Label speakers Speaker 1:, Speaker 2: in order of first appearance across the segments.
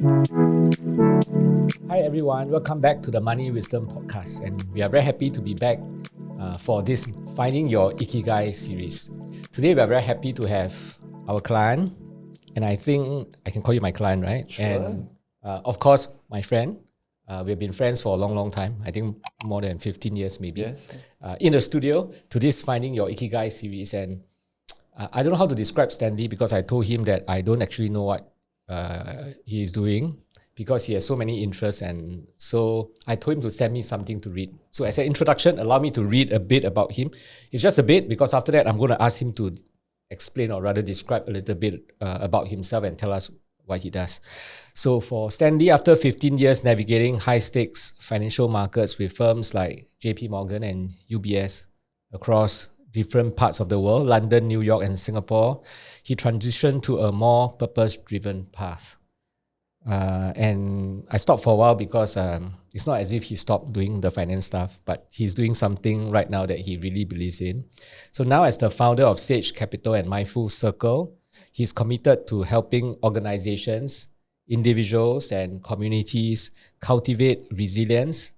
Speaker 1: Hi everyone, welcome back to the Money Wisdom Podcast, and we are very happy to be back for this Finding Your Ikigai series. Today we are very happy to have our client, and I think I can call you my client, right?
Speaker 2: Sure.
Speaker 1: And of course, my friend. We have been friends for a long, long time. I think more than 15 years maybe.
Speaker 2: Yes.
Speaker 1: In the studio to this Finding Your Ikigai series, and I don't know how to describe Stanley because I told him that I don't actually know what he is doing, because he has so many interests, and so I told him to send me something to read. So as an introduction, allow me to read a bit about him. It's just a bit, because after that I'm going to ask him to explain, or rather describe a little bit about himself and tell us what he does. So for Stanley, after 15 years navigating high-stakes financial markets with firms like JP Morgan and UBS across different parts of the world, London, New York, and Singapore, he transitioned to a more purpose-driven path. And I stopped for a while because it's not as if he stopped doing the finance stuff, but he's doing something right now that he really believes in. So now, as the founder of Sage Capital and Mindful Circle, he's committed to helping organizations, individuals, and communities cultivate resilience,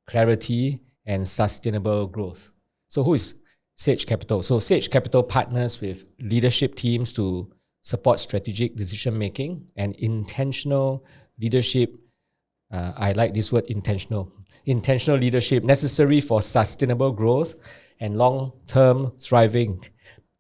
Speaker 1: clarity, and sustainable growth. So who is Sage Capital? So Sage Capital partners with leadership teams to support strategic decision-making and intentional leadership. I like this word, intentional. Intentional leadership necessary for sustainable growth and long-term thriving.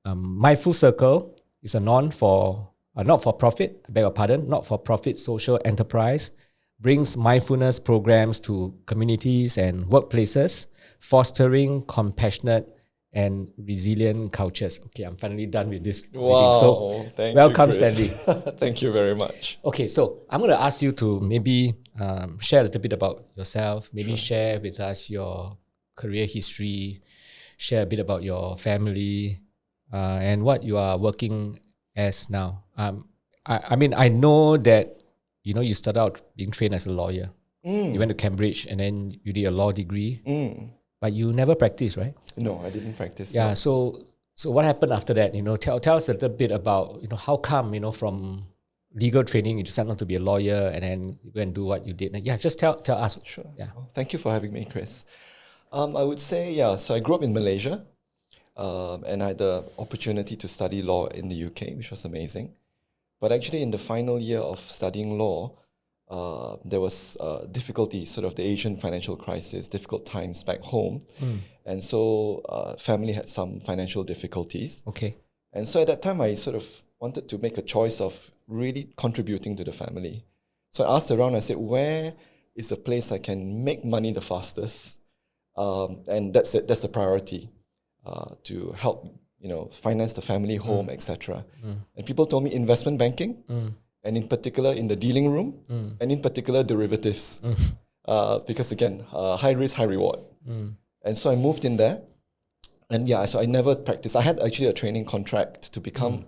Speaker 1: Mindful Circle is a not-for-profit, I beg your pardon, not-for-profit social enterprise, brings mindfulness programs to communities and workplaces, fostering compassionate and resilient cultures. Okay, I'm finally done with this reading. So, welcome, Stanley.
Speaker 2: Thank you very much.
Speaker 1: Okay, so I'm going to ask you to maybe share a little bit about yourself, maybe share with us your career history, share a bit about your family, and what you are working as now. I know that you started out being trained as a lawyer. You went to Cambridge and then you did a law degree. But you never practiced, right?
Speaker 2: No, I didn't practice.
Speaker 1: Yeah.
Speaker 2: No.
Speaker 1: So what happened after that? Tell us a little bit about how come from legal training you decided not to be a lawyer and then you go and do what you did. Yeah, just tell us.
Speaker 2: Sure.
Speaker 1: Yeah.
Speaker 2: Well, thank you for having me, Chris. I would say so I grew up in Malaysia, and I had the opportunity to study law in the UK, which was amazing. But actually, in the final year of studying law, there was difficulty, sort of the Asian financial crisis, difficult times back home. And so family had some financial difficulties.
Speaker 1: Okay.
Speaker 2: And so at that time, I sort of wanted to make a choice of really contributing to the family. So I asked around, I said, where is a place I can make money the fastest? And that's it, that's the priority, to help finance the family home, etc. And people told me investment banking, and in particular in the dealing room, and in particular derivatives, because again, high risk, high reward. And so I moved in there, and so I never practiced. I had actually a training contract to become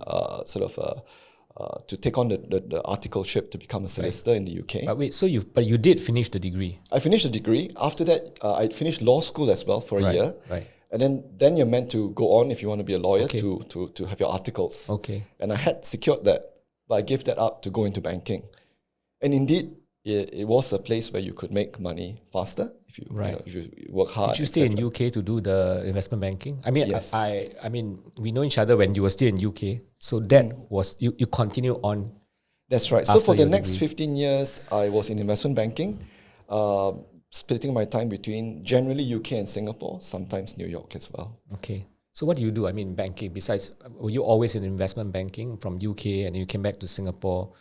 Speaker 2: to take on the articleship to become a solicitor in the UK.
Speaker 1: But wait, but you did finish the degree.
Speaker 2: I finished the degree. After that, I finished law school as well for a year.
Speaker 1: Right.
Speaker 2: And then you're meant to go on if you want to be a lawyer,
Speaker 1: Okay.
Speaker 2: to have your articles.
Speaker 1: Okay.
Speaker 2: And I had secured that, but I gave that up to go into banking. And indeed, it was a place where you could make money faster if you, if you work hard.
Speaker 1: Did you stay in UK to do the investment banking? I mean,
Speaker 2: Yes.
Speaker 1: I mean, we know each other when you were still in UK. So that was, you continue on.
Speaker 2: That's right. So
Speaker 1: After
Speaker 2: for the
Speaker 1: your
Speaker 2: next
Speaker 1: degree.
Speaker 2: 15 years, I was in investment banking, splitting my time between generally UK and Singapore, sometimes New York as well.
Speaker 1: Okay. So what do you do? I mean, banking, besides, were you always in investment banking from UK and you came back to Singapore?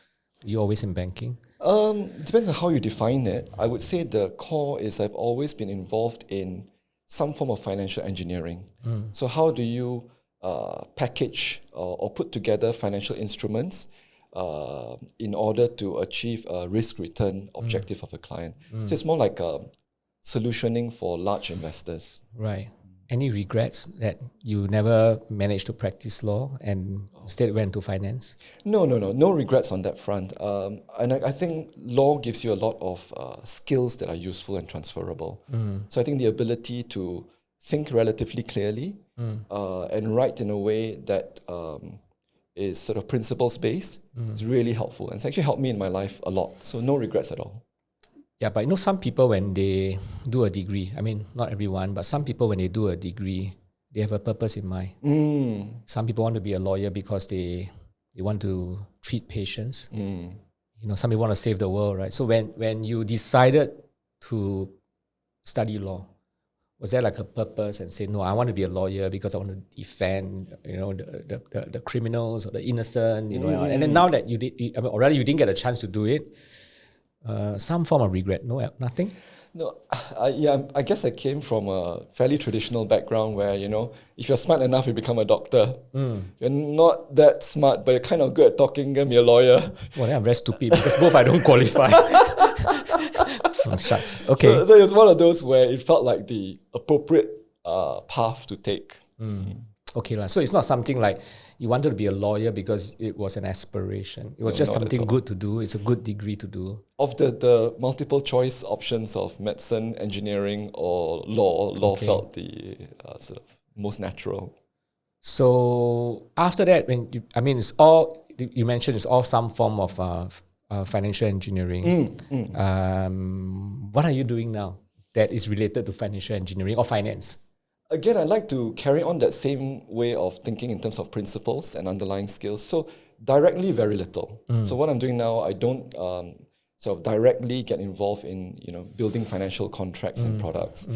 Speaker 1: Were you always in banking?
Speaker 2: Depends on how you define it. I would say the core is I've always been involved in some form of financial engineering. So how do you package or put together financial instruments in order to achieve a risk-return objective of a client? So it's more like solutioning for large investors.
Speaker 1: Right. Any regrets that you never managed to practice law and instead went to finance?
Speaker 2: No regrets on that front. And I think law gives you a lot of skills that are useful and transferable. So I think the ability to think relatively clearly and write in a way that is sort of principles-based. It's really helpful. And it's actually helped me in my life a lot. So no regrets at all.
Speaker 1: Yeah, but some people when they do a degree, I mean, not everyone, but some people when they do a degree, they have a purpose in mind. Some people want to be a lawyer because they want to treat patients. Some people want to save the world, right? So when you decided to study law, was there like a purpose and say, no, I want to be a lawyer because I want to defend, the criminals or the innocent, and then now that you didn't get a chance to do it, some form of regret? No, nothing?
Speaker 2: No, I guess I came from a fairly traditional background where, if you're smart enough, you become a doctor. If you're not that smart, but you're kind of good at talking, then be a lawyer.
Speaker 1: Well, then I'm very stupid because both I don't qualify. Shucks. Okay.
Speaker 2: So it was one of those where it felt like the appropriate path to take.
Speaker 1: Okay, so it's not something like you wanted to be a lawyer because it was an aspiration. It was just something good to do. It's a good degree to do.
Speaker 2: Of the multiple choice options of medicine, engineering, or law felt the sort of most natural.
Speaker 1: So after that, it's all, you mentioned it's all some form of financial engineering. What are you doing now that is related to financial engineering or finance?
Speaker 2: Again, I like to carry on that same way of thinking in terms of principles and underlying skills. So directly, very little. So what I'm doing now, I don't sort of directly get involved in building financial contracts and products.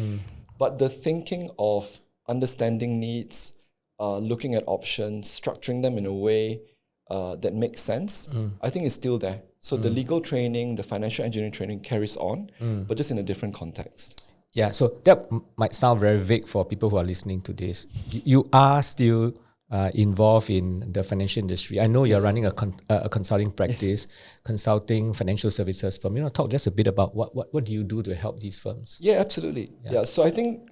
Speaker 2: But the thinking of understanding needs, looking at options, structuring them in a way that makes sense, I think is still there. So the legal training, the financial engineering training carries on, but just in a different context.
Speaker 1: Yeah, so that might sound very vague for people who are listening to this. You are still involved in the financial industry. I know you're running a consulting practice, consulting financial services firm. Talk just a bit about what do you do to help these firms?
Speaker 2: Yeah, absolutely. Yeah, so I think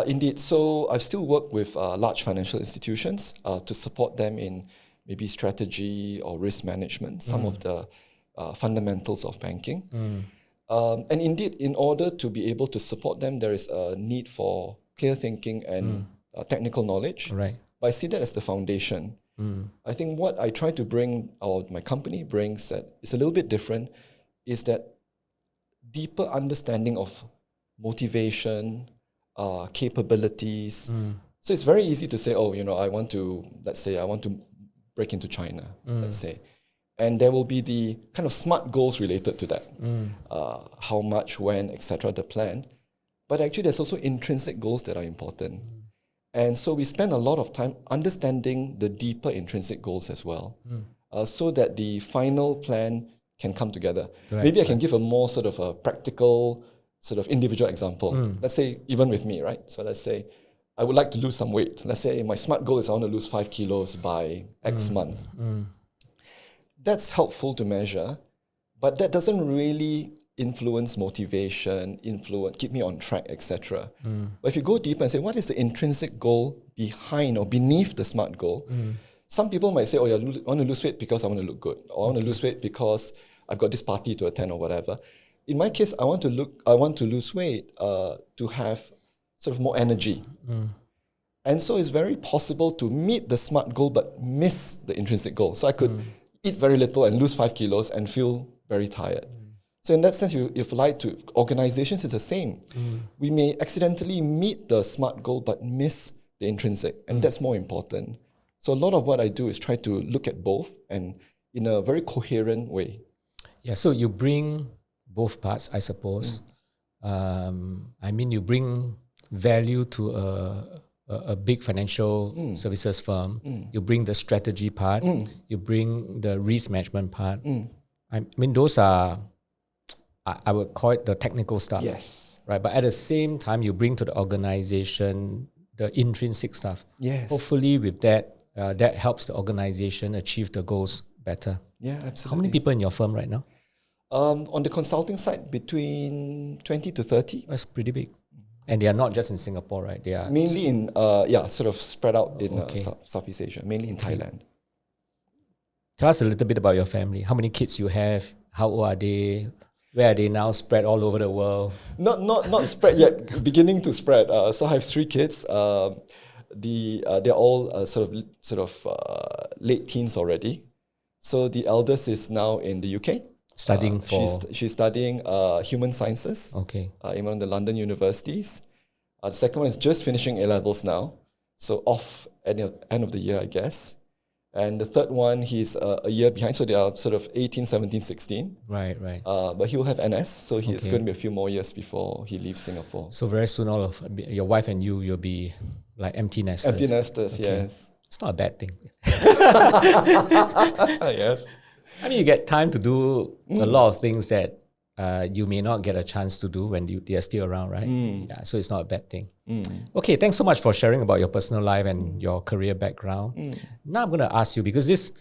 Speaker 2: indeed, so I still work with large financial institutions to support them in maybe strategy or risk management, some of the fundamentals of banking. And indeed, in order to be able to support them, there is a need for clear thinking and technical knowledge.
Speaker 1: Right.
Speaker 2: But I see that as the foundation. I think what I try to bring, or my company brings, that is a little bit different, is that deeper understanding of motivation, capabilities. So it's very easy to say, I want to break into China, let's say. And there will be the kind of smart goals related to that. How much, when, etc., the plan. But actually, there's also intrinsic goals that are important. And so we spend a lot of time understanding the deeper intrinsic goals as well, so that the final plan can come together. Maybe I can give a more sort of a practical, sort of individual example. Let's say, even with me, right? So let's say, I would like to lose some weight. Let's say my smart goal is I want to lose 5 kilos by X month. That's helpful to measure, but that doesn't really influence motivation, keep me on track, etc. But if you go deeper and say, what is the intrinsic goal behind or beneath the SMART goal? Some people might say, I want to lose weight because I want to look good, or I want to lose weight because I've got this party to attend or whatever. In my case, I want to lose weight to have sort of more energy. And so it's very possible to meet the SMART goal but miss the intrinsic goal. So I could eat very little and lose 5 kilos and feel very tired. So in that sense, if lied to organizations, it's the same. We may accidentally meet the SMART goal but miss the intrinsic, and that's more important. So a lot of what I do is try to look at both and in a very coherent way.
Speaker 1: Yeah, so you bring both parts, I suppose. You bring value to a big financial services firm. You bring the strategy part. You bring the risk management part. Those are, I would call it the technical stuff.
Speaker 2: Yes.
Speaker 1: Right, but at the same time, you bring to the organization the intrinsic stuff.
Speaker 2: Yes.
Speaker 1: Hopefully with that, that helps the organization achieve the goals better.
Speaker 2: Yeah, absolutely.
Speaker 1: How many people in your firm right now?
Speaker 2: On the consulting side, between 20 to 30.
Speaker 1: That's pretty big. And they are not just in Singapore, right? They are
Speaker 2: mainly in, sort of spread out in Southeast Asia, mainly in Thailand.
Speaker 1: Tell us a little bit about your family. How many kids you have? How old are they? Where are they now spread all over the world?
Speaker 2: Not spread yet, beginning to spread. So I have 3 kids. they're all late teens already. So the eldest is now in the UK.
Speaker 1: Studying for...
Speaker 2: She's studying human sciences.
Speaker 1: Okay.
Speaker 2: In one of the London universities. The second one is just finishing A-levels now. So off at the end of the year, I guess. And the third one, he's a year behind. So they are sort of 18, 17, 16.
Speaker 1: Right.
Speaker 2: But he'll have NS. So it's going to be a few more years before he leaves Singapore.
Speaker 1: So very soon, all of your wife and you'll be like empty nesters.
Speaker 2: Empty nesters, yes.
Speaker 1: It's not a bad thing.
Speaker 2: Yes.
Speaker 1: I mean, you get time to do a lot of things that you may not get a chance to do when they are still around, right? Yeah, so it's not a bad thing. Okay, thanks so much for sharing about your personal life and your career background. Now I'm going to ask you, because this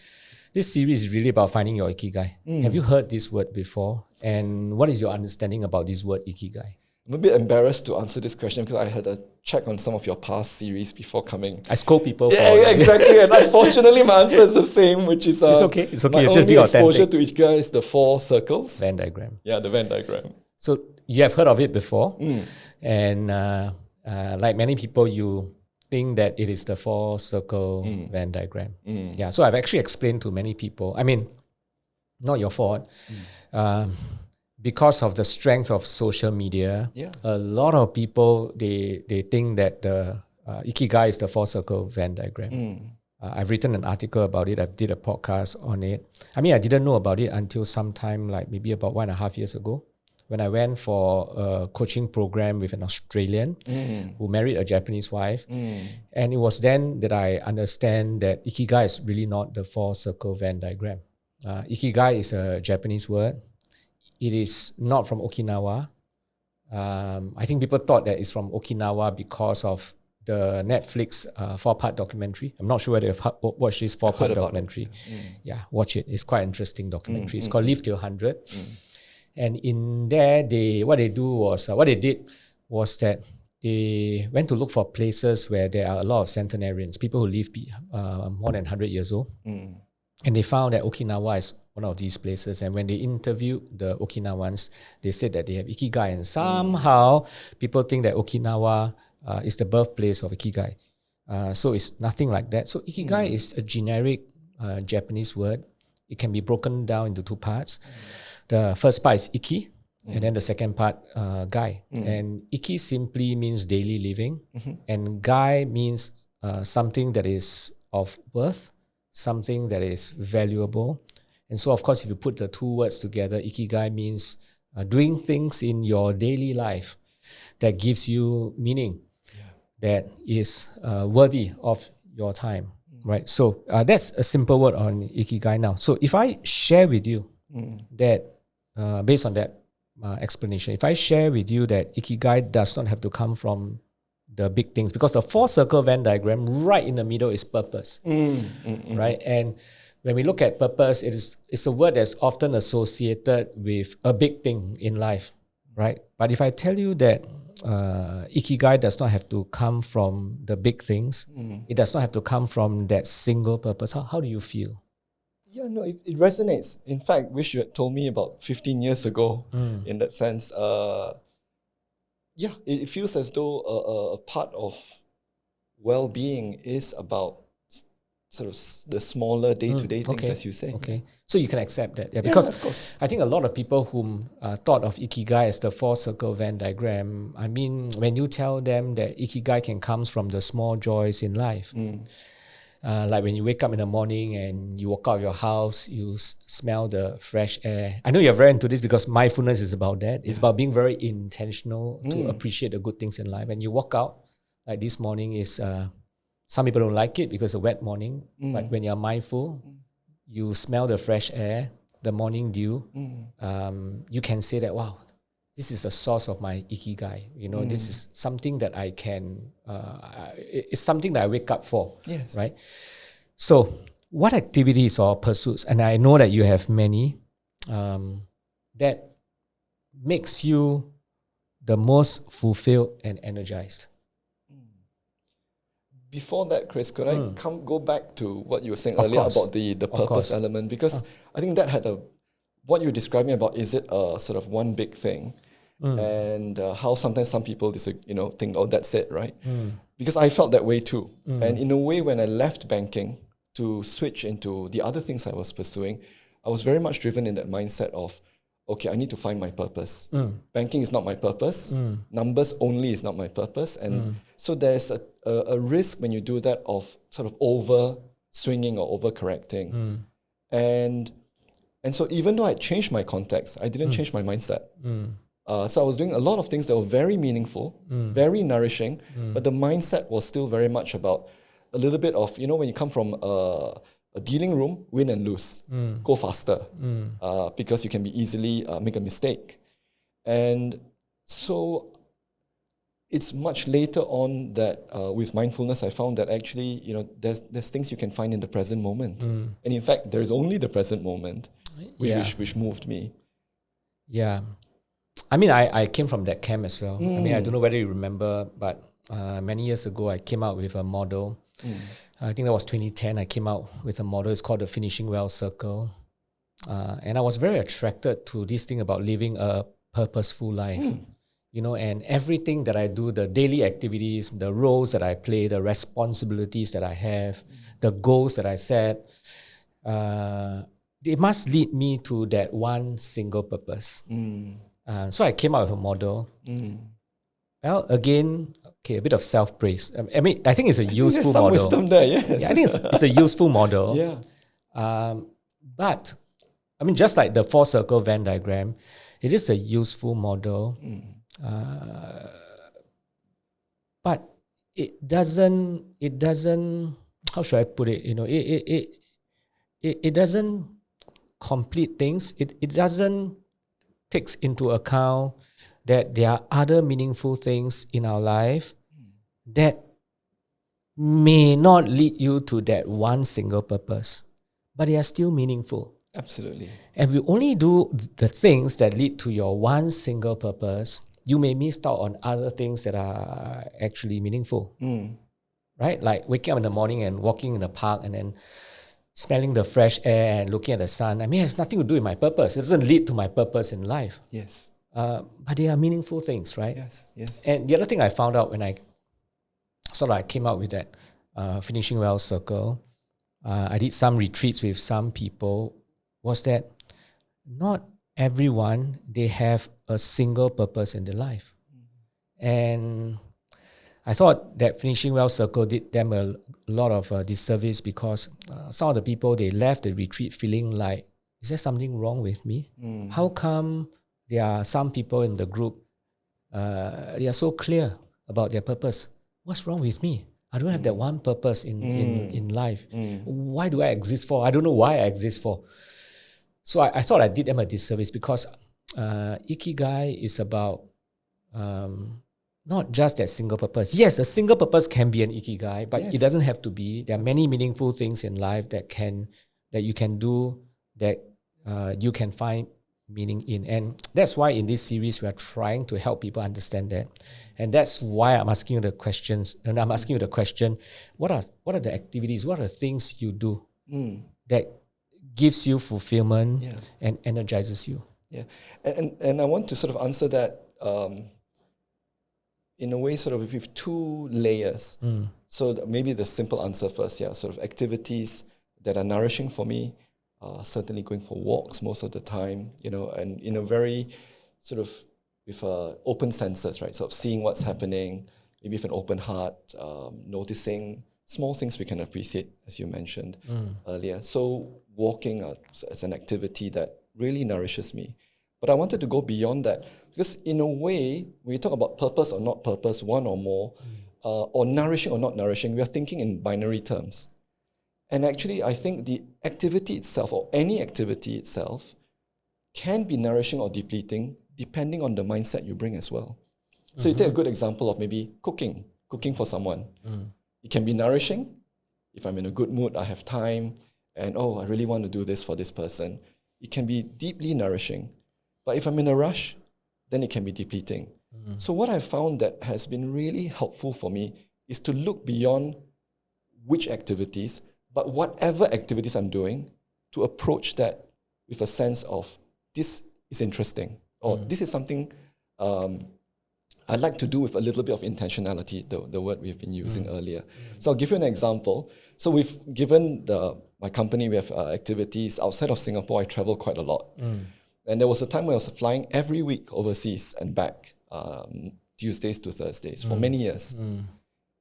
Speaker 1: series is really about finding your Ikigai. Have you heard this word before? And what is your understanding about this word Ikigai?
Speaker 2: I'm a bit embarrassed to answer this question because I had a check on some of your past series before coming.
Speaker 1: I scold people for
Speaker 2: exactly. And unfortunately, my answer is the same, which is...
Speaker 1: It's okay.
Speaker 2: My
Speaker 1: Just be authentic.
Speaker 2: exposure to Ikigai is the 4 circles.
Speaker 1: Venn diagram.
Speaker 2: Yeah, the Venn diagram.
Speaker 1: So you have heard of it before. And like many people, you think that it is the 4-circle Venn diagram. Yeah, so I've actually explained to many people. I mean, not your fault. Because of the strength of social media, a lot of people, they think that the Ikigai is the 4-circle Venn diagram. I've written an article about it. I've did a podcast on it. I mean, I didn't know about it until sometime like maybe about 1.5 years ago, when I went for a coaching program with an Australian who married a Japanese wife. And it was then that I understand that Ikigai is really not the 4-circle Venn diagram. Ikigai is a Japanese word. It is not from Okinawa. I think people thought that it's from Okinawa because of the Netflix 4-part documentary. I'm not sure whether you've watched this 4-part documentary. Yeah, watch it. It's quite an interesting documentary. It's called Live Till 100. And in there, what they did was that they went to look for places where there are a lot of centenarians, people who live more than 100 years old. And they found that Okinawa is one of these places. And when they interviewed the Okinawans, they said that they have Ikigai. And somehow, people think that Okinawa is the birthplace of Ikigai. So it's nothing like that. So Ikigai is a generic Japanese word. It can be broken down into 2 parts. The first part is Iki, and then the second part, Gai. And Iki simply means daily living. And Gai means something that is of worth, something that is valuable. And so, of course, if you put the 2 words together, Ikigai means doing things in your daily life that gives you meaning, that is worthy of your time, right? So that's a simple word on Ikigai now. So if I share with you that, based on that explanation, if I share with you that Ikigai does not have to come from the big things, because the 4-circle Venn diagram right in the middle is purpose, right? And when we look at purpose, it's a word that's often associated with a big thing in life, right? But if I tell you that Ikigai does not have to come from the big things, it does not have to come from that single purpose, how do you feel?
Speaker 2: Yeah, no, it resonates. In fact, wish you had told me about 15 years ago in that sense. It feels as though a part of well-being is about sort of the smaller day-to-day things, as you say.
Speaker 1: Okay, so you can accept that. Yeah, because
Speaker 2: of course.
Speaker 1: I think a lot of people whom thought of Ikigai as the 4-circle Venn diagram, I mean, when you tell them that Ikigai can come from the small joys in life, like when you wake up in the morning and you walk out of your house, you smell the fresh air. I know you're very into this because mindfulness is about that. It's about being very intentional to appreciate the good things in life. And you walk out, like this morning is... some people don't like it because it's a wet morning, but when you're mindful, you smell the fresh air, the morning dew, you can say that, wow, this is the source of my Ikigai. You know, this is something that I can, it's something that I wake up for, right? So what activities or pursuits, and I know that you have many, that makes you the most fulfilled and energized?
Speaker 2: Before that, Chris, could I go back to what you were saying earlier about the purpose element? Because I think that had what you're describing about, is it a sort of one big thing? and how sometimes some people think, oh, that's it, right? Because I felt that way too. And in a way, when I left banking to switch into the other things I was pursuing, I was very much driven in that mindset of, okay, I need to find my purpose. Banking is not my purpose. Numbers only is not my purpose. And so there's a risk when you do that of sort of over swinging or over correcting. And so even though I changed my context, I didn't change my mindset. So I was doing a lot of things that were very meaningful, very nourishing, but the mindset was still very much about a little bit of, when you come from a dealing room, win and lose, go faster, because you can be easily make a mistake. And so it's much later on that with mindfulness, I found that actually, there's things you can find in the present moment. And in fact, there's only the present moment, which moved me.
Speaker 1: Yeah. I mean, I came from that camp as well. I mean, I don't know whether you remember, but many years ago, I came out with a model. I think that was 2010. I came out with a model. It's called the Finishing Well Circle. And I was very attracted to this thing about living a purposeful life. And everything that I do, the daily activities, the roles that I play, the responsibilities that I have, the goals that I set, they must lead me to that one single purpose. So I came out with a model. Well, again, a bit of self-praise. I mean, I think it's a useful
Speaker 2: some
Speaker 1: model.
Speaker 2: Wisdom there, yes.
Speaker 1: Yeah, I think it's a useful model.
Speaker 2: Yeah.
Speaker 1: But, I mean, just like the 4-circle Venn diagram, it is a useful model. But it doesn't, how should I put it? It doesn't complete things. It doesn't takes into account that there are other meaningful things in our life that may not lead you to that one single purpose, but they are still meaningful.
Speaker 2: Absolutely.
Speaker 1: And we only do the things that lead to your one single purpose, you may miss out on other things that are actually meaningful. Right? Like waking up in the morning and walking in the park and then smelling the fresh air and looking at the sun. I mean, it has nothing to do with my purpose. It doesn't lead to my purpose in life.
Speaker 2: Yes.
Speaker 1: But they are meaningful things, right?
Speaker 2: Yes.
Speaker 1: And the other thing I found out when I came out with that Finishing Well Circle, I did some retreats with some people, was that not everyone, they have a single purpose in their life. And I thought that Finishing Well Circle did them a lot of disservice because some of the people, they left the retreat feeling like, is there something wrong with me? How come there are some people in the group, they are so clear about their purpose? What's wrong with me? I don't have that one purpose in life. Why do I exist for? I don't know why I exist for. So I thought I did them a disservice because Ikigai is about not just that single purpose. Yes, a single purpose can be an Ikigai, but it doesn't have to be. There are many meaningful things in life that you can do, that you can find meaning in. And that's why in this series, we are trying to help people understand that. And that's why I'm asking you the questions. And I'm asking you the question, what are the activities, what are the things you do that gives you fulfillment and energizes you?
Speaker 2: Yeah. And I want to sort of answer that in a way sort of with two layers. So maybe the simple answer first, sort of activities that are nourishing for me, certainly going for walks most of the time, and in a very sort of with open senses, right? Sort of seeing what's happening, maybe with an open heart, noticing small things we can appreciate, as you mentioned earlier. So walking as an activity that really nourishes me. But I wanted to go beyond that because in a way, when you talk about purpose or not purpose, one or more, or nourishing or not nourishing, we are thinking in binary terms. And actually, I think the activity itself or any activity itself can be nourishing or depleting depending on the mindset you bring as well. So you take a good example of maybe cooking for someone. It can be nourishing. If I'm in a good mood, I have time, and I really want to do this for this person. It can be deeply nourishing. But if I'm in a rush, then it can be depleting. So what I've found that has been really helpful for me is to look beyond which activities, but whatever activities I'm doing, to approach that with a sense of this is interesting, or this is something I like to do with a little bit of intentionality, the word we've been using earlier. So I'll give you an example. So we've given my company, we have activities outside of Singapore. I travel quite a lot. And there was a time when I was flying every week overseas and back, Tuesdays to Thursdays for many years.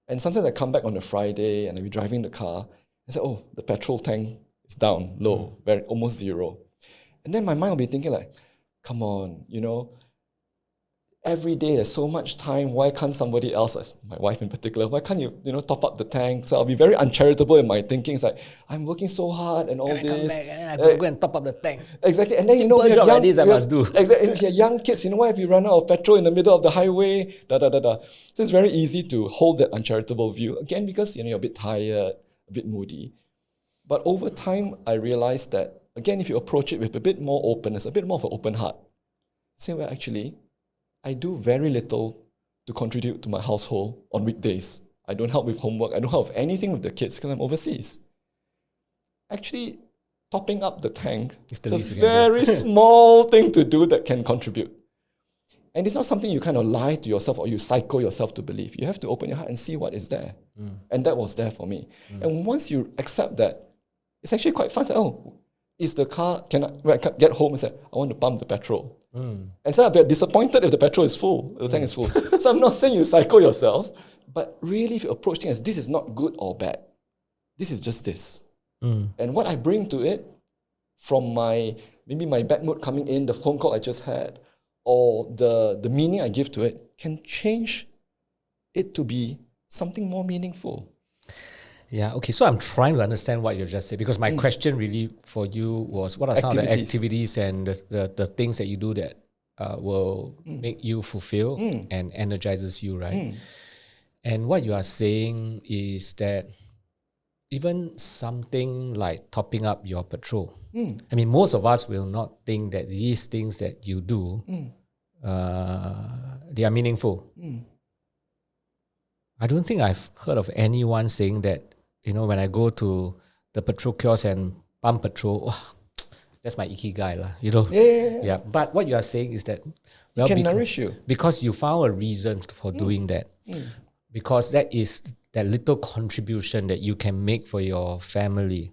Speaker 2: And sometimes I come back on a Friday and I'll be driving the car and say, oh, the petrol tank is down, low, almost zero. And then my mind will be thinking like, come on, every day there's so much time, why can't somebody else, my wife in particular, why can't you, top up the tank? So I'll be very uncharitable in my thinking. It's like, I'm working so hard and all
Speaker 1: and
Speaker 2: this.
Speaker 1: I come back and I gotta go and top up the tank.
Speaker 2: Exactly. And then,
Speaker 1: Simple
Speaker 2: we have
Speaker 1: job
Speaker 2: young,
Speaker 1: like this I must do.
Speaker 2: Exactly. If you have young kids, why have you run out of petrol in the middle of the highway? So it's very easy to hold that uncharitable view. Again, because, you're a bit tired, a bit moody. But over time, I realized that, again, if you approach it with a bit more openness, a bit more of an open heart, say, well, actually, I do very little to contribute to my household on weekdays. I don't help with homework. I don't help with anything with the kids because I'm overseas. Actually, topping up the tank is a very small thing to do that can contribute. And it's not something you kind of lie to yourself or you psycho yourself to believe. You have to open your heart and see what is there. And that was there for me. And once you accept that, it's actually quite fun. Oh, is the car, when I get home and say, I want to pump the petrol. And so I'll be disappointed if the petrol is full, the tank is full. So I'm not saying you psycho yourself, but really if you approach things as this is not good or bad, this is just this. And what I bring to it from maybe my bad mood coming in, the phone call I just had, or the meaning I give to it can change it to be something more meaningful.
Speaker 1: Yeah, okay. So I'm trying to understand what you just said because my question really for you was what are some of the activities and the things that you do that will make you fulfill and energizes you, right? And what you are saying is that even something like topping up your petrol. I mean, most of us will not think that these things that you do, they are meaningful. I don't think I've heard of anyone saying that, when I go to the petrol kiosk and pump petrol, that's my ikigai lah, Yeah. But what you are saying is that
Speaker 2: it can nourish you
Speaker 1: because you found a reason for doing that. Because that is that little contribution that you can make for your family.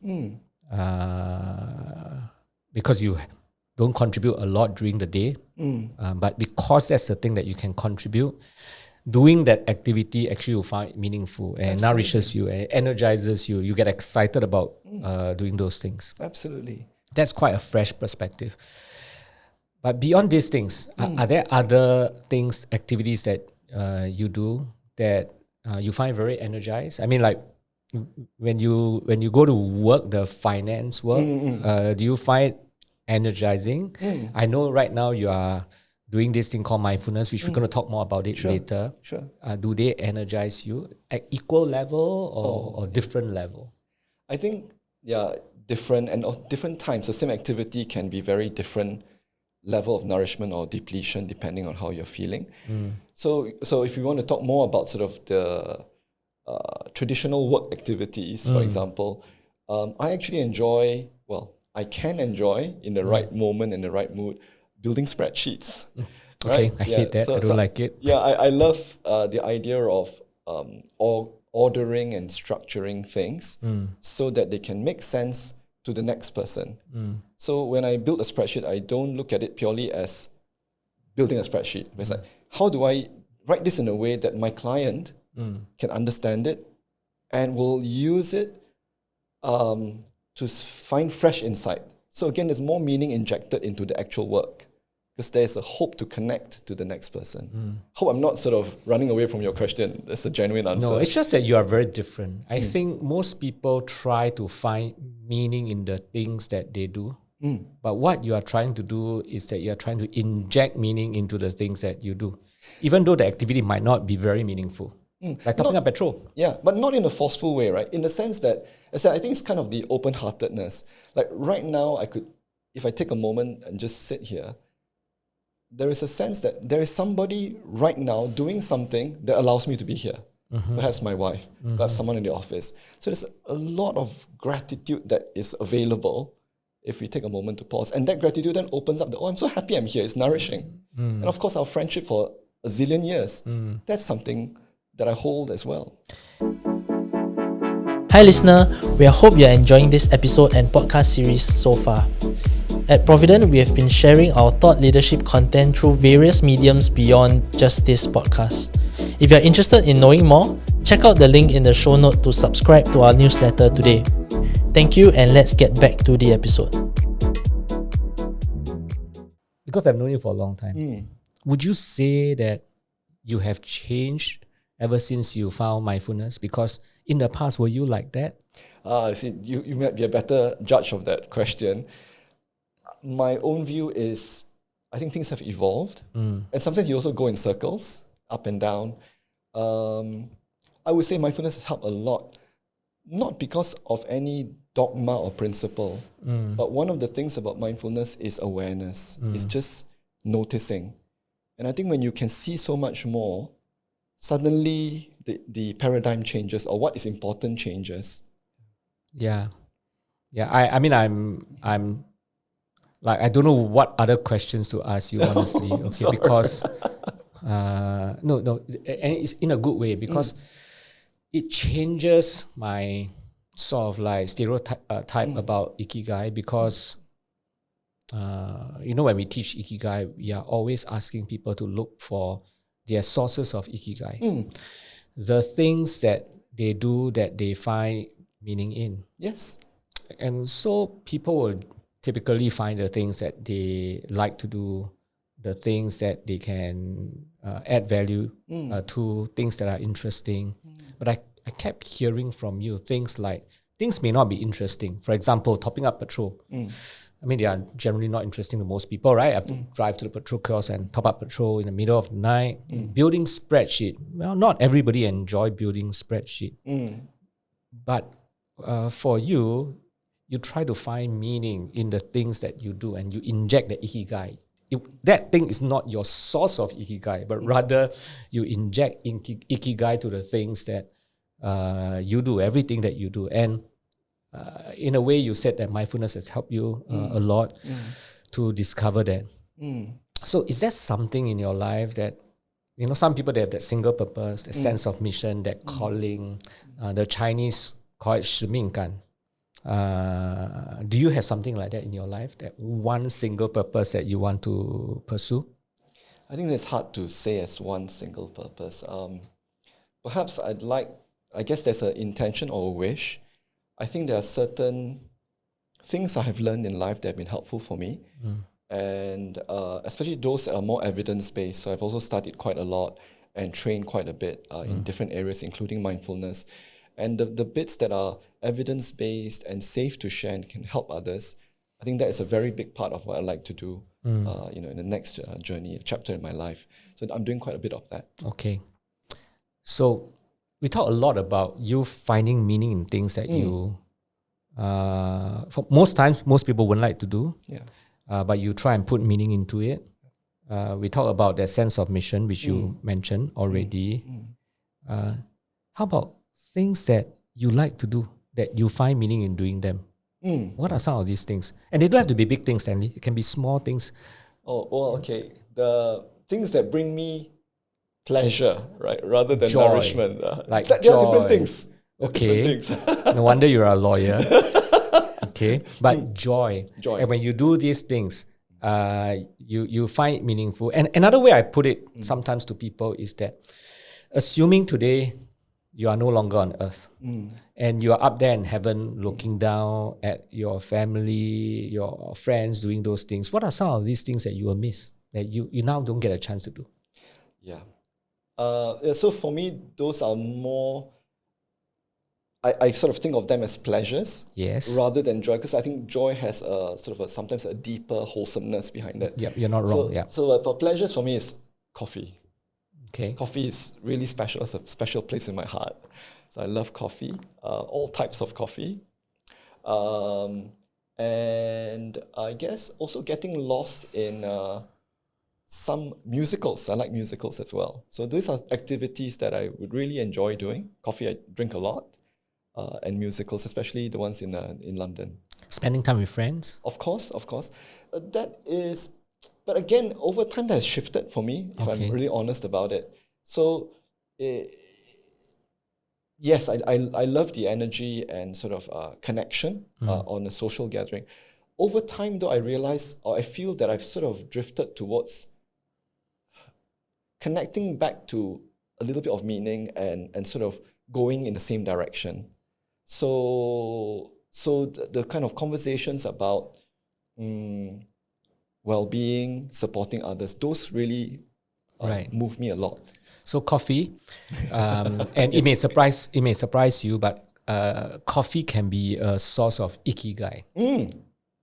Speaker 1: Because you don't contribute a lot during the day, but because that's the thing that you can contribute. Doing that activity actually will find meaningful and nourishes you and energizes you. You get excited about doing those things.
Speaker 2: Absolutely.
Speaker 1: That's quite a fresh perspective. But beyond these things, are there other things, activities that you do that you find very energized? I mean, like when you go to work, the finance work, do you find energizing? I know right now you are doing this thing called mindfulness, which we're going to talk more about it later.
Speaker 2: Sure.
Speaker 1: Do they energize you at equal level or different level?
Speaker 2: I think, different and at different times. The same activity can be very different level of nourishment or depletion depending on how you're feeling. So if you want to talk more about sort of the traditional work activities, for example, I actually I can enjoy in the right moment, in the right mood, building spreadsheets.
Speaker 1: Okay, right? I hate that. I don't like it.
Speaker 2: Yeah, I love the idea of ordering and structuring things so that they can make sense to the next person. So when I build a spreadsheet, I don't look at it purely as building a spreadsheet. It's like, how do I write this in a way that my client can understand it and will use it to find fresh insight. So again, there's more meaning injected into the actual work because there's a hope to connect to the next person. Hope I'm not sort of running away from your question. That's a genuine answer.
Speaker 1: No, it's just that you are very different. I think most people try to find meaning in the things that they do. But what you are trying to do is that you are trying to inject meaning into the things that you do, even though the activity might not be very meaningful. Like topping up petrol.
Speaker 2: Yeah, but not in a forceful way, right? In the sense that, as I said, I think it's kind of the open-heartedness. Like right now, if I take a moment and just sit here, there is a sense that there is somebody right now doing something that allows me to be here. Perhaps my wife, perhaps someone in the office. So there's a lot of gratitude that is available if we take a moment to pause. And that gratitude then opens up I'm so happy I'm here. It's nourishing. And of course, our friendship for a zillion years. That's something that I hold as well.
Speaker 3: Hi listener, we hope you are enjoying this episode and podcast series so far. At Providend, we have been sharing our thought leadership content through various mediums beyond just this podcast. If you are interested in knowing more, check out the link in the show note to subscribe to our newsletter today. Thank you, and let's get back to the episode.
Speaker 1: Because I've known you for a long time, would you say that you have changed ever since you found mindfulness? Because in the past, were you like that?
Speaker 2: See, you might be a better judge of that question. My own view is, I think things have evolved. And sometimes you also go in circles, up and down. I would say mindfulness has helped a lot, not because of any dogma or principle, but one of the things about mindfulness is awareness. It's just noticing. And I think when you can see so much more, suddenly the paradigm changes, or what is important changes.
Speaker 1: Yeah. I mean, I'm like, I don't know what other questions to ask you, honestly. Okay, because no, and it's in a good way, because it changes my sort of like stereotype about Ikigai, because when we teach Ikigai, we are always asking people to look for their sources of Ikigai. The things that they do that they find meaning in.
Speaker 2: Yes.
Speaker 1: And so people will typically find the things that they like to do, the things that they can add value to, things that are interesting. But I kept hearing from you things like, things may not be interesting. For example, topping up petrol. I mean, they are generally not interesting to most people, right? I have to drive to the petrol kiosk and top up petrol in the middle of the night. Building spreadsheet. Well, not everybody enjoy building spreadsheet. But for you, you try to find meaning in the things that you do, and you inject the Ikigai. That thing is not your source of Ikigai, but rather you inject Ikigai to the things that you do, everything that you do. And in a way, you said that mindfulness has helped you a lot to discover that. So is there something in your life that, some people, they have that single purpose, that sense of mission, that calling, the Chinese call it 使命感. Do you have something like that in your life, that one single purpose that you want to pursue?
Speaker 2: I think it's hard to say as one single purpose. Perhaps I guess there's an intention or a wish. I think there are certain things I have learned in life that have been helpful for me. And especially those that are more evidence-based. So I've also studied quite a lot and trained quite a bit in different areas, including mindfulness. And the bits that are evidence-based and safe to share and can help others, I think that is a very big part of what I like to do, in the next chapter in my life. So I'm doing quite a bit of that.
Speaker 1: Okay. So we talk a lot about you finding meaning in things that you, for most times, most people wouldn't like to do. Yeah. But you try and put meaning into it. We talk about that sense of mission, which you mentioned already. How about things that you like to do, that you find meaning in doing them? What are some of these things? And they don't have to be big things, Stanley. It can be small things.
Speaker 2: Oh, well, okay. The things that bring me pleasure, right, rather than
Speaker 1: joy.
Speaker 2: Nourishment.
Speaker 1: Like
Speaker 2: there
Speaker 1: joy.
Speaker 2: are different things.
Speaker 1: Okay. No wonder you're a lawyer. Okay. But joy. And when you do these things, you find it meaningful. And another way I put it sometimes to people is that, assuming today you are no longer on earth, and you are up there in heaven looking down at your family, your friends doing those things, what are some of these things that you will miss, that you now don't get a chance to do?
Speaker 2: Yeah. So for me, those are more, I sort of think of them as pleasures, rather than joy, because I think joy has sometimes a deeper wholesomeness behind it.
Speaker 1: Yep, you're not wrong.
Speaker 2: So for pleasures, for me, is coffee.
Speaker 1: Okay.
Speaker 2: Coffee is really special. It's a special place in my heart. So I love coffee, all types of coffee. And I guess also getting lost in some musicals. I like musicals as well. So these are activities that I would really enjoy doing. Coffee, I drink a lot. And musicals, especially the ones in London.
Speaker 1: Spending time with friends?
Speaker 2: Of course. But But again, over time that has shifted for me, if I'm really honest about it. So yes, I love the energy and sort of connection on a social gathering. Over time, though, I realize, or I feel that I've sort of drifted towards connecting back to a little bit of meaning and sort of going in the same direction. So the kind of conversations about well-being, supporting others, those really move me a lot.
Speaker 1: So coffee, and it may surprise you, but coffee can be a source of ikigai.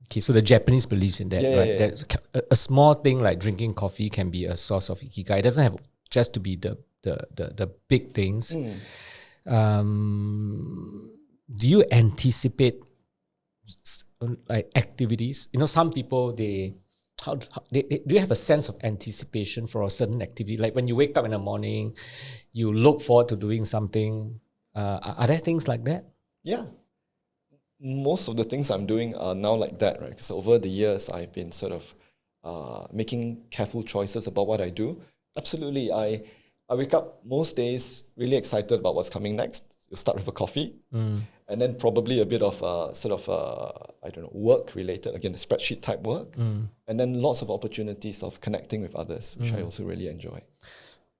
Speaker 1: Okay, so the Japanese believes in that, right? That a small thing like drinking coffee can be a source of ikigai. It doesn't have just to be the big things. Do you anticipate like activities? You know, some people do you have a sense of anticipation for a certain activity? Like when you wake up in the morning, you look forward to doing something. Are there things like that?
Speaker 2: Yeah. Most of the things I'm doing are now like that, right? Because over the years, I've been sort of making careful choices about what I do. Absolutely. I wake up most days really excited about what's coming next. You'll start with a coffee, and then probably a bit of work related, again, the spreadsheet type work, and then lots of opportunities of connecting with others, which I also really enjoy.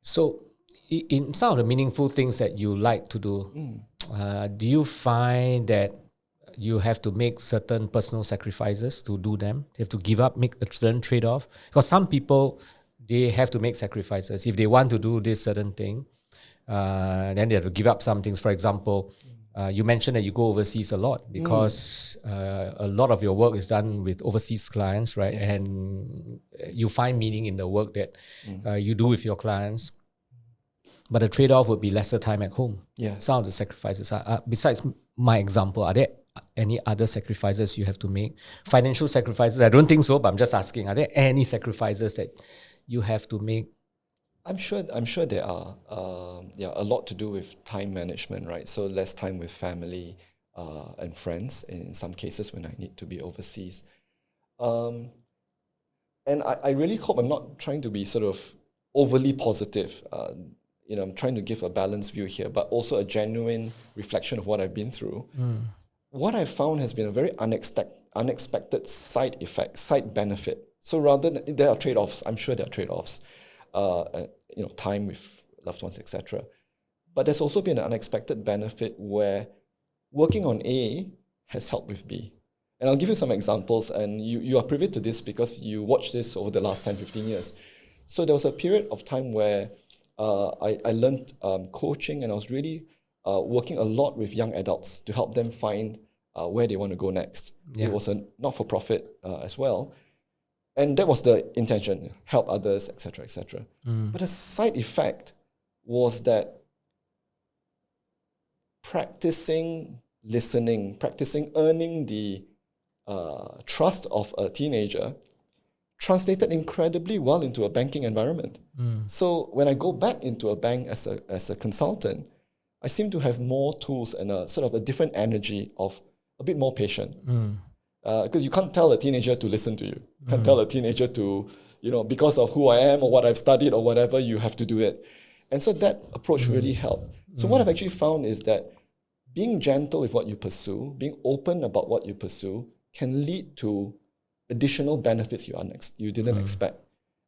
Speaker 1: So in some of the meaningful things that you like to do, do you find that you have to make certain personal sacrifices to do them? You have to give up, make a certain trade-off? Because some people, they have to make sacrifices. If they want to do this certain thing, then they have to give up some things. For example, you mentioned that you go overseas a lot because a lot of your work is done with overseas clients, right? Yes. And you find meaning in the work that you do with your clients. But the trade-off would be lesser time at home.
Speaker 2: Yes.
Speaker 1: Some of the sacrifices are, besides my example, are there any other sacrifices you have to make? Financial sacrifices? I don't think so, but I'm just asking, are there any sacrifices that you have to make?
Speaker 2: I'm sure there are. A lot to do with time management, right? So less time with family and friends in some cases when I need to be overseas. And I really hope I'm not trying to be sort of overly positive. I'm trying to give a balanced view here, but also a genuine reflection of what I've been through. What I've found has been a very unexpected side effect, side benefit. So rather than, there are trade-offs. I'm sure there are trade-offs. Time with loved ones, etc. But there's also been an unexpected benefit where working on A has helped with B. And I'll give you some examples, and you are privy to this because you watched this over the last 10, 15 years. So there was a period of time where I learned coaching, and I was really working a lot with young adults to help them find where they want to go next. Yeah. It was a not-for-profit as well. And that was the intention, help others, etc., etc. But a side effect was that practicing listening, practicing earning the trust of a teenager translated incredibly well into a banking environment. So when I go back into a bank as a consultant, I seem to have more tools and a sort of a different energy of a bit more patient. Because you can't tell a teenager to listen to you. You can't tell a teenager to, because of who I am or what I've studied or whatever, you have to do it. And so that approach really helped. So what I've actually found is that being gentle with what you pursue, being open about what you pursue, can lead to additional benefits you didn't expect.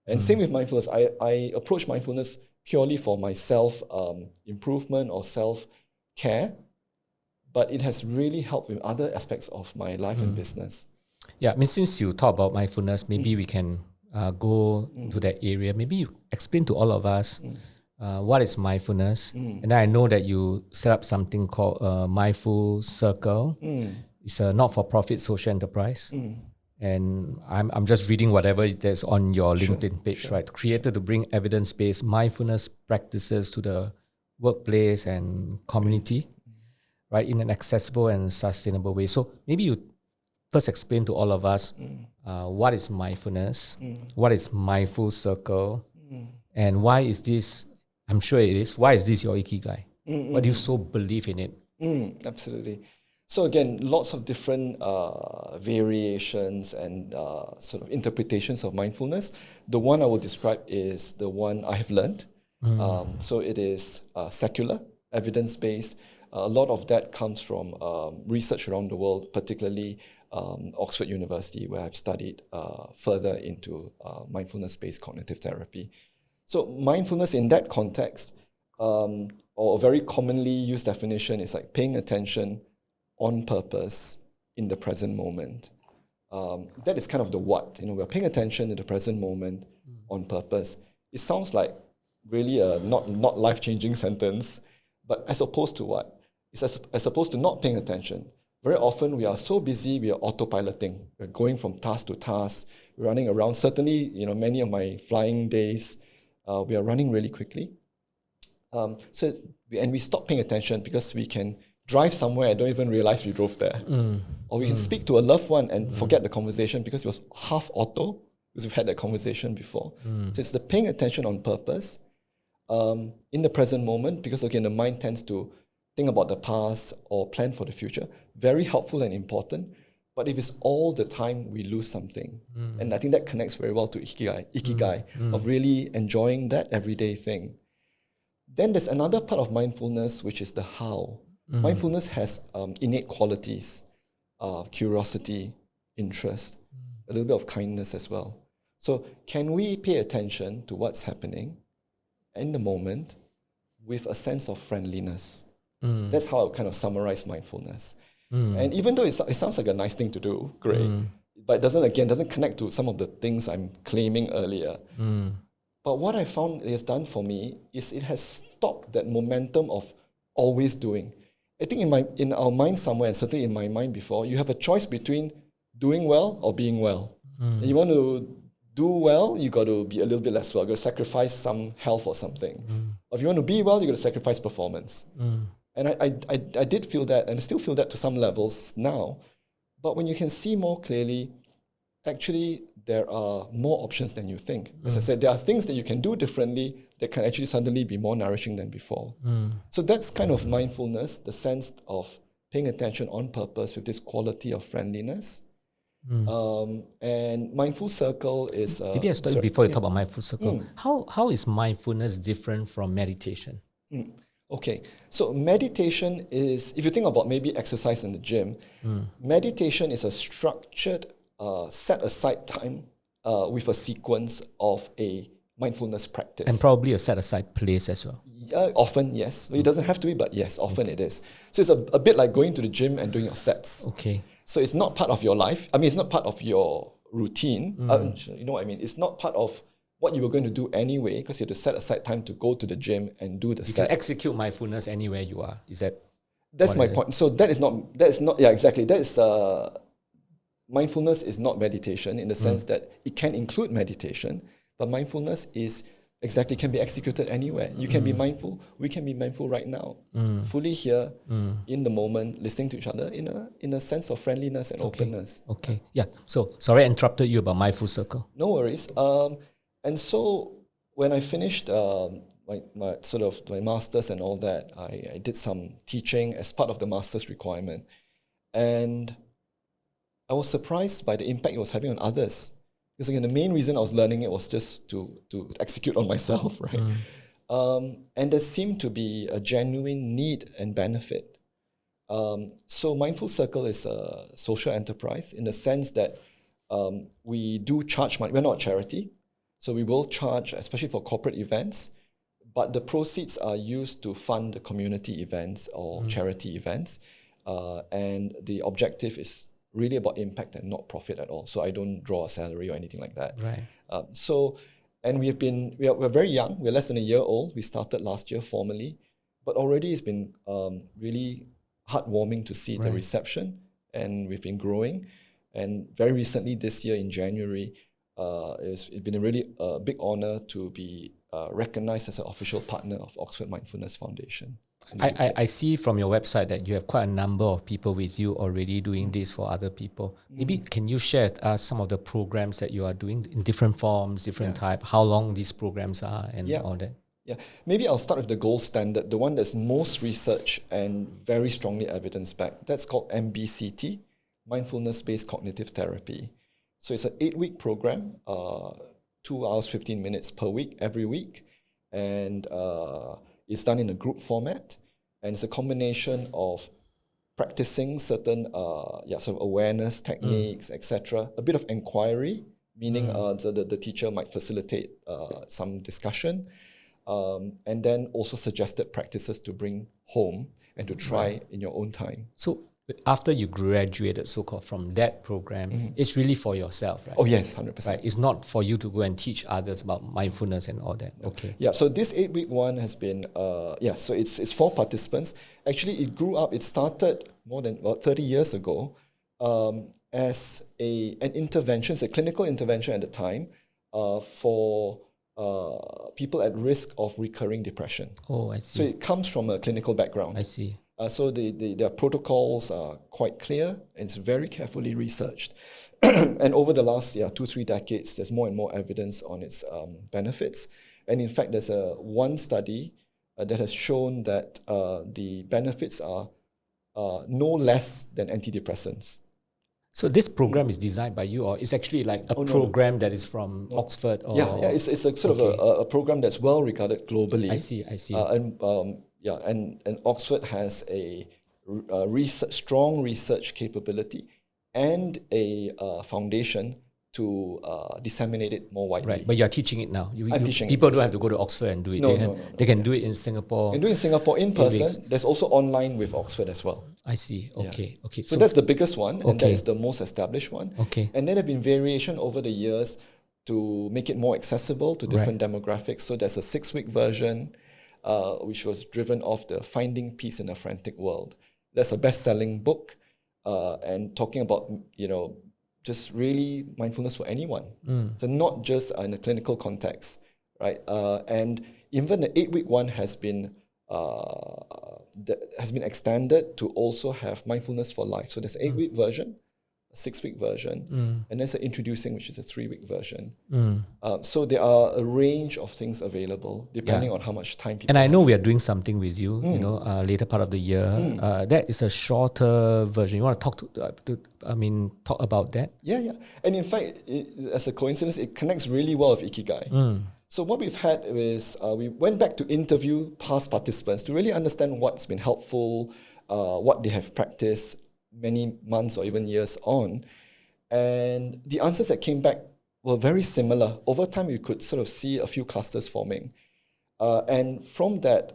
Speaker 2: And same with mindfulness. I approach mindfulness purely for my self-improvement or self-care, but it has really helped with other aspects of my life and business.
Speaker 1: Yeah, I mean, since you talk about mindfulness, maybe we can go to that area. Maybe you explain to all of us what is mindfulness. And then I know that you set up something called Mindful Circle. It's a not-for-profit social enterprise. And I'm just reading whatever that's on your LinkedIn page, right? Created to bring evidence-based mindfulness practices to the workplace and community. Right, in an accessible and sustainable way. So maybe you first explain to all of us what is mindfulness, what is Mindful Circle, and why is this, I'm sure it is, why is this your Ikigai? Why do you so believe in it?
Speaker 2: Absolutely. So again, lots of different variations and sort of interpretations of mindfulness. The one I will describe is the one I have learned. So it is secular, evidence-based. A lot of that comes from research around the world, particularly Oxford University, where I've studied further into mindfulness-based cognitive therapy. So mindfulness in that context, or a very commonly used definition, is like paying attention on purpose in the present moment. That is kind of the what. We're paying attention in the present moment on purpose. It sounds like really a not life-changing sentence, but as opposed to what? It's as opposed to not paying attention. Very often we are so busy, we are autopiloting. We're going from task to task, running around. Certainly, many of my flying days, we are running really quickly. And we stop paying attention because we can drive somewhere and don't even realize we drove there. Or we can speak to a loved one and forget the conversation because it was half auto, because we've had that conversation before. So it's the paying attention on purpose in the present moment, because again, the mind tends to think about the past or plan for the future. Very helpful and important. But if it's all the time, we lose something. And I think that connects very well to Ikigai, of really enjoying that everyday thing. Then there's another part of mindfulness, which is the how. Mindfulness has innate qualities, curiosity, interest, a little bit of kindness as well. So can we pay attention to what's happening in the moment with a sense of friendliness? That's how I would kind of summarize mindfulness. And even though it sounds like a nice thing to do, great, but it doesn't connect to some of the things I'm claiming earlier. But what I found it has done for me is it has stopped that momentum of always doing. I think in our mind somewhere, and certainly in my mind before, you have a choice between doing well or being well. And you want to do well, you got to be a little bit less well. You got to sacrifice some health or something. Or if you want to be well, you got to sacrifice performance. And I did feel that, and I still feel that to some levels now. But when you can see more clearly, actually, there are more options than you think. As I said, there are things that you can do differently that can actually suddenly be more nourishing than before. So that's kind of mindfulness, the sense of paying attention on purpose with this quality of friendliness. And mindful circle is...
Speaker 1: Maybe I start before you talk about mindful circle. How is mindfulness different from meditation?
Speaker 2: Okay, so meditation is, if you think about maybe exercise in the gym, meditation is a structured, set aside time with a sequence of a mindfulness practice.
Speaker 1: And probably a set aside place as well.
Speaker 2: Often, yes. It doesn't have to be, but yes, often it is. So it's a bit like going to the gym and doing your sets.
Speaker 1: Okay.
Speaker 2: So it's not part of your life. I mean, it's not part of your routine. You know what I mean? It's not part of what you were going to do anyway, because you have to set aside time to go to the gym and do the set.
Speaker 1: You can execute mindfulness anywhere you are. Is that?
Speaker 2: That's my point. So that is not, yeah, exactly. That is, mindfulness is not meditation in the sense that it can include meditation, but mindfulness is exactly, can be executed anywhere. You can be mindful. We can be mindful right now, fully here, in the moment, listening to each other in a sense of friendliness and openness.
Speaker 1: Okay. Yeah. So sorry I interrupted you about mindful circle.
Speaker 2: No worries. And so when I finished my sort of my master's and all that, I did some teaching as part of the master's requirement, and I was surprised by the impact it was having on others. Because again, the main reason I was learning it was just to execute on myself, right? And there seemed to be a genuine need and benefit. So Mindful Circle is a social enterprise in the sense that we do charge money. We're not a charity, so we will charge, especially for corporate events, but the proceeds are used to fund the community events or charity events. And the objective is really about impact and not profit at all. So I don't draw a salary or anything like that.
Speaker 1: Right.
Speaker 2: And we're very young. We're less than a year old. We started last year formally, but already it's been really heartwarming to see the reception, and we've been growing. And very recently, this year in January, it's been a really big honor to be recognized as an official partner of Oxford Mindfulness Foundation.
Speaker 1: I see from your website that you have quite a number of people with you already doing this for other people. Maybe can you share with us some of the programs that you are doing in different forms, different type, how long these programs are and all that?
Speaker 2: Yeah, maybe I'll start with the gold standard, the one that's most research and very strongly evidence-backed. That's called MBCT, Mindfulness-Based Cognitive Therapy. So it's an 8-week program, 2 hours, 15 minutes per week, every week. And it's done in a group format. And it's a combination of practicing certain sort of awareness techniques, etc. A bit of inquiry, meaning the teacher might facilitate some discussion. And then also suggested practices to bring home and to try in your own time.
Speaker 1: So after you graduated, so-called, from that program, it's really for yourself, right?
Speaker 2: Oh yes, 100%.
Speaker 1: Right. It's not for you to go and teach others about mindfulness and all that. Okay.
Speaker 2: Yeah, so this 8-week one has been, so it's for participants. Actually, it grew up, it started more than 30 years ago as an intervention, it's a clinical intervention at the time for people at risk of recurring depression.
Speaker 1: Oh, I see.
Speaker 2: So it comes from a clinical background.
Speaker 1: I see.
Speaker 2: So their protocols are quite clear and it's very carefully researched. And over the last 2-3 decades, there's more and more evidence on its benefits. And in fact, there's one study that has shown that the benefits are no less than antidepressants.
Speaker 1: So this program is designed by you, or it's actually like a program that is from Oxford? Or
Speaker 2: It's a sort of a program that's well regarded globally.
Speaker 1: I see.
Speaker 2: And Oxford has a strong research capability and a foundation to disseminate it more widely.
Speaker 1: Right, but you're teaching it now.
Speaker 2: I'm teaching it.
Speaker 1: People don't have to go to Oxford and do it. They can do it in Singapore.
Speaker 2: And do it in Singapore in person. There's also online with Oxford as well.
Speaker 1: I see. Okay.
Speaker 2: So that's the biggest one, and that is the most established one.
Speaker 1: Okay.
Speaker 2: And then there have been variation over the years to make it more accessible to different demographics. So there's a 6-week version, which was driven off the Finding Peace in a Frantic World. That's a best-selling book, and talking about, just really mindfulness for anyone. So not just in a clinical context, right? And even the 8-week one has been extended to also have mindfulness for life. So there's an 8-week version, a 6-week version, and there's an introducing, which is a 3-week version. So there are a range of things available depending on how much time people
Speaker 1: And I
Speaker 2: have.
Speaker 1: know we are doing something with you, later part of the year. That is a shorter version. You want to talk about that?
Speaker 2: Yeah. And in fact, as a coincidence, it connects really well with Ikigai. So what we've had is we went back to interview past participants to really understand what's been helpful, what they have practiced many months or even years on. And the answers that came back were very similar. Over time, we could sort of see a few clusters forming. And from that,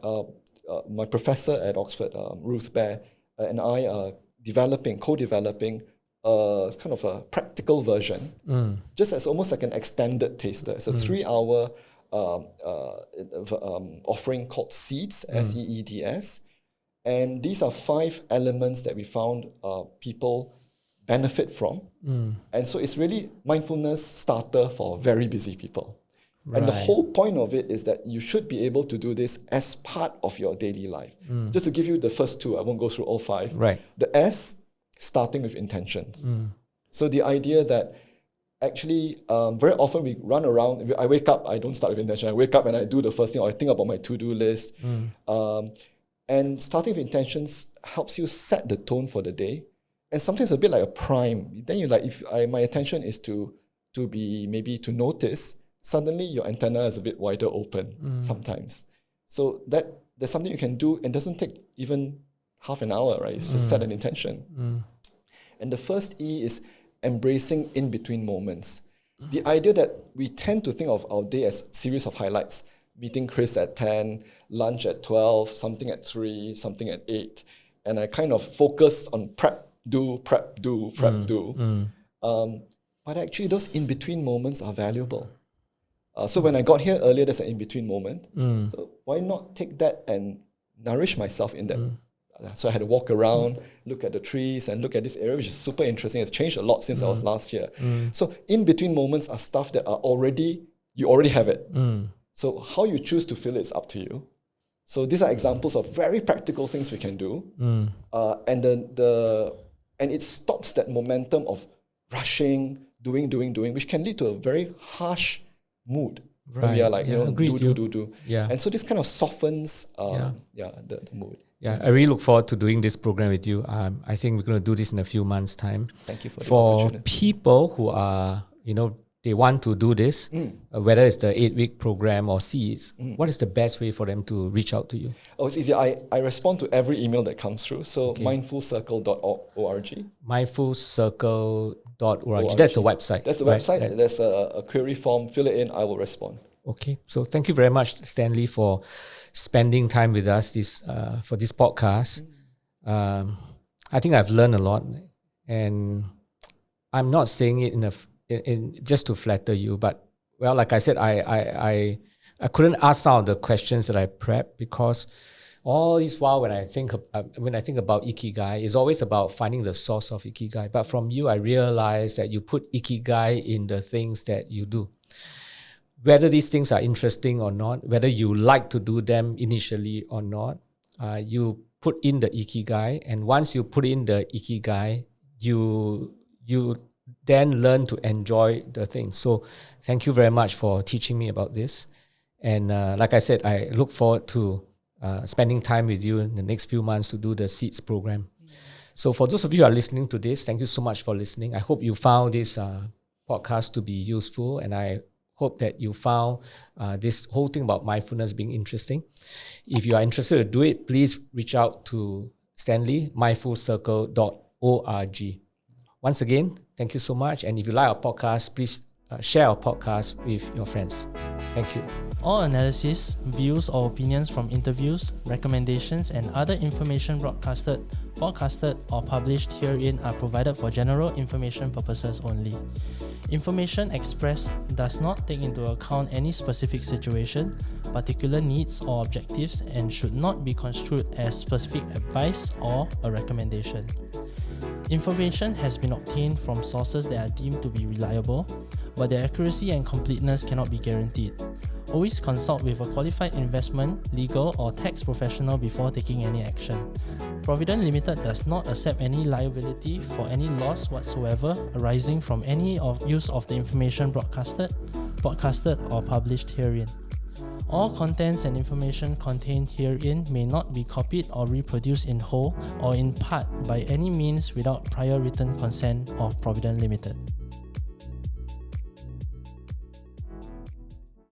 Speaker 2: my professor at Oxford, Ruth Baer, and I are co-developing kind of a practical version, just as almost like an extended taster. It's a 3-hour offering called Seeds, SEEDS. And these are 5 elements that we found people benefit from. And so it's really mindfulness starter for very busy people. Right. And the whole point of it is that you should be able to do this as part of your daily life. Just to give you the first 2, I won't go through all 5.
Speaker 1: Right.
Speaker 2: The S, starting with intentions. So the idea that actually very often we run around, I wake up, I don't start with intention, I wake up and I do the first thing, or I think about my to-do list. And starting with intentions helps you set the tone for the day. And sometimes a bit like a prime. Then you're like, my attention is to be maybe to notice, suddenly your antenna is a bit wider open sometimes. So there's something you can do and doesn't take even half an hour, right? It's just set an intention. And the first E is embracing in-between moments. The idea that we tend to think of our day as a series of highlights. Meeting Chris at 10, lunch at 12, something at 3, something at 8. And I kind of focused on prep, do. But actually those in-between moments are valuable. So when I got here earlier, there's an in-between moment. So why not take that and nourish myself in that? So I had to walk around, look at the trees and look at this area, which is super interesting. It's changed a lot since I was last here. So in-between moments are stuff that are you already have it. So how you choose to fill it is up to you. So these are examples of very practical things we can do. And it stops that momentum of rushing, doing, which can lead to a very harsh mood When we are like,
Speaker 1: agreed
Speaker 2: do.
Speaker 1: Yeah.
Speaker 2: And so this kind of softens the mood.
Speaker 1: Yeah, I really look forward to doing this program with you. I think we're going to do this in a few months' time.
Speaker 2: Thank you for the
Speaker 1: For
Speaker 2: opportunity.
Speaker 1: people who are, they want to do this, whether it's the 8-week program or Seeds, what is the best way for them to reach out to you?
Speaker 2: Oh, it's easy. I respond to every email that comes through. So mindfulcircle.org.
Speaker 1: Mindfulcircle.org. That's the website.
Speaker 2: That's the
Speaker 1: right?
Speaker 2: website.
Speaker 1: Right.
Speaker 2: There's a query form. Fill it in. I will respond.
Speaker 1: Okay. So thank you very much, Stanley, for spending time with us for this podcast. I think I've learned a lot, and I'm not saying it in just to flatter you, but like I said, I couldn't ask some of the questions that I prepped because all this while when I think about Ikigai, it's always about finding the source of Ikigai. But from you, I realized that you put Ikigai in the things that you do. Whether these things are interesting or not, whether you like to do them initially or not, you put in the Ikigai, and once you put in the Ikigai, you then learn to enjoy the thing. So thank you very much for teaching me about this. And like I said, I look forward to spending time with you in the next few months to do the Seeds program. So for those of you who are listening to this, thank you so much for listening. I hope you found this podcast to be useful, and I hope that you found this whole thing about mindfulness being interesting. If you are interested to do it, please reach out to Stanley, mindfulcircle.org. Once again, thank you so much. And if you like our podcast, please share our podcast with your friends. Thank you.
Speaker 3: All analysis, views or opinions from interviews, recommendations and other information broadcasted, podcasted or published herein are provided for general information purposes only. Information expressed does not take into account any specific situation, particular needs or objectives, and should not be construed as specific advice or a recommendation. Information has been obtained from sources that are deemed to be reliable, but their accuracy and completeness cannot be guaranteed. Always consult with a qualified investment, legal or tax professional before taking any action. Providend Limited does not accept any liability for any loss whatsoever arising from any use of the information broadcasted or published herein. All contents and information contained herein may not be copied or reproduced in whole or in part by any means without prior written consent of Providend Limited.